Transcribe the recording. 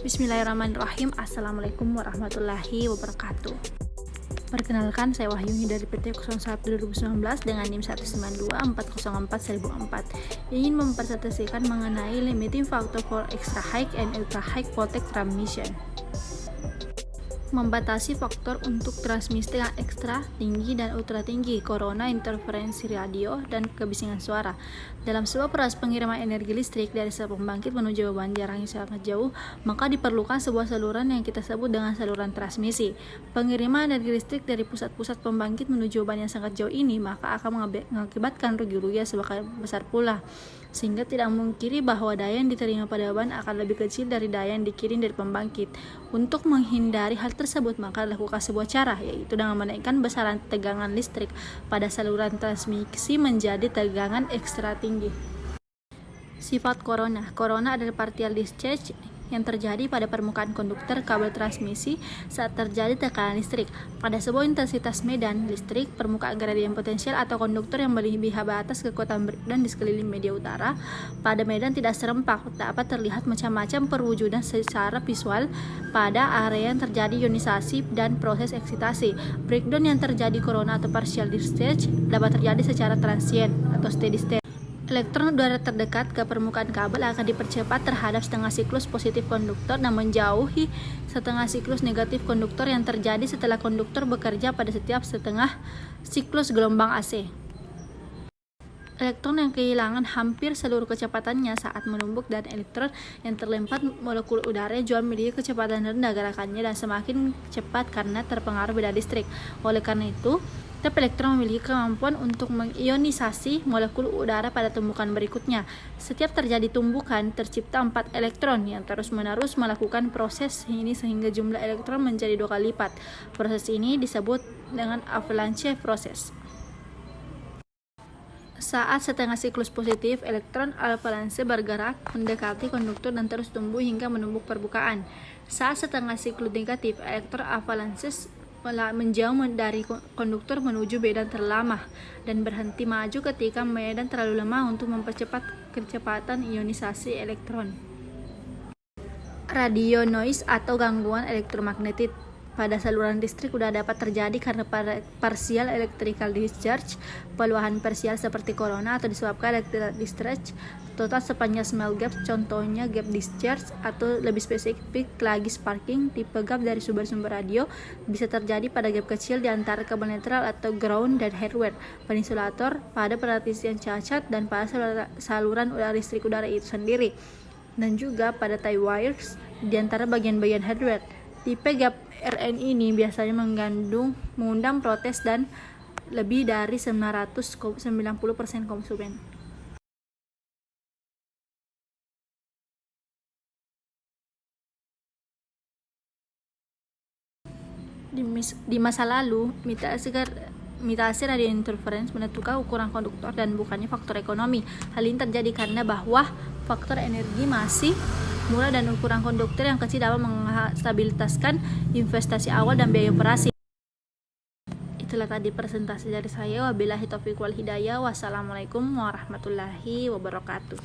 Bismillahirrahmanirrahim. Assalamualaikum warahmatullahi wabarakatuh. Perkenalkan, saya Wahyuni dari PT 01 2019 dengan NIM 192404004. Ingin mempresentasikan mengenai limiting factor for extra high and ultra high voltage transmission. Membatasi faktor untuk transmisi yang ekstra tinggi dan ultra tinggi, corona, interferensi radio, dan kebisingan suara. Dalam sebuah proses pengiriman energi listrik dari sel pembangkit menuju beban jarak yang sangat jauh, maka diperlukan sebuah saluran yang kita sebut dengan saluran transmisi. Pengiriman energi listrik dari pusat-pusat pembangkit menuju beban yang sangat jauh ini maka akan mengakibatkan rugi-rugi yang besar pula, sehingga tidak memungkiri bahwa daya yang diterima pada beban akan lebih kecil dari daya yang dikirim dari pembangkit. Untuk menghindari hal tersebut, maka dilakukan sebuah cara, yaitu dengan menaikkan besaran tegangan listrik pada saluran transmisi menjadi tegangan ekstra tinggi. Sifat corona adalah partial discharge yang terjadi pada permukaan konduktor kabel transmisi saat terjadi tekanan listrik. Pada sebuah intensitas medan listrik, permukaan gradien potensial atau konduktor yang melebihi batas kekuatan breakdown di sekeliling media utara pada medan tidak serempak dapat terlihat macam-macam perwujudan secara visual pada area yang terjadi ionisasi dan proses eksitasi. Breakdown yang terjadi corona atau partial discharge dapat terjadi secara transient atau steady state. Elektron udara terdekat ke permukaan kabel akan dipercepat terhadap setengah siklus positif konduktor dan menjauhi setengah siklus negatif konduktor yang terjadi setelah konduktor bekerja pada setiap setengah siklus gelombang AC. Elektron yang kehilangan hampir seluruh kecepatannya saat menumpuk dan elektron yang terlempar molekul udara jual memiliki kecepatan rendah gerakannya dan semakin cepat karena terpengaruh beda listrik. Oleh karena itu, setiap elektron memiliki kemampuan untuk mengionisasi molekul udara pada tumbukan berikutnya. Setiap terjadi tumbukan, tercipta 4 elektron yang terus-menerus melakukan proses ini sehingga jumlah elektron menjadi 2 kali lipat. Proses ini disebut dengan avalanche proses. Saat setengah siklus positif, elektron avalanche bergerak mendekati konduktor dan terus tumbuh hingga menumpuk permukaan. Saat setengah siklus negatif, elektron avalanche menjauh dari konduktor menuju medan terlama dan berhenti maju ketika medan terlalu lemah untuk mempercepat kecepatan ionisasi elektron. Radio noise atau gangguan elektromagnetik pada saluran listrik sudah dapat terjadi karena partial electrical discharge, peluahan parsial seperti corona atau disebabkan electrical discharge total sepanjang small gap, contohnya gap discharge, atau lebih spesifik lagi sparking. Tipe gap dari sumber-sumber radio bisa terjadi pada gap kecil di antara kabel netral atau ground dan hardware, peninsulator, pada peratisian cacat, dan pada saluran listrik udara itu sendiri, dan juga pada tie wires di antara bagian-bagian hardware. Tipe gap RN ini biasanya mengundang protes dan lebih dari 90% konsumen. Di masa lalu, mitasi radio interference menentukan ukuran konduktor dan bukannya faktor ekonomi. Hal ini terjadi karena bahwa faktor energi masih murah dan ukuran konduktor yang kecil dapat menstabilitaskan investasi awal dan biaya operasi. Itulah tadi presentasi dari saya. Wabillahi taufiq wal hidayah. Wassalamualaikum warahmatullahi wabarakatuh.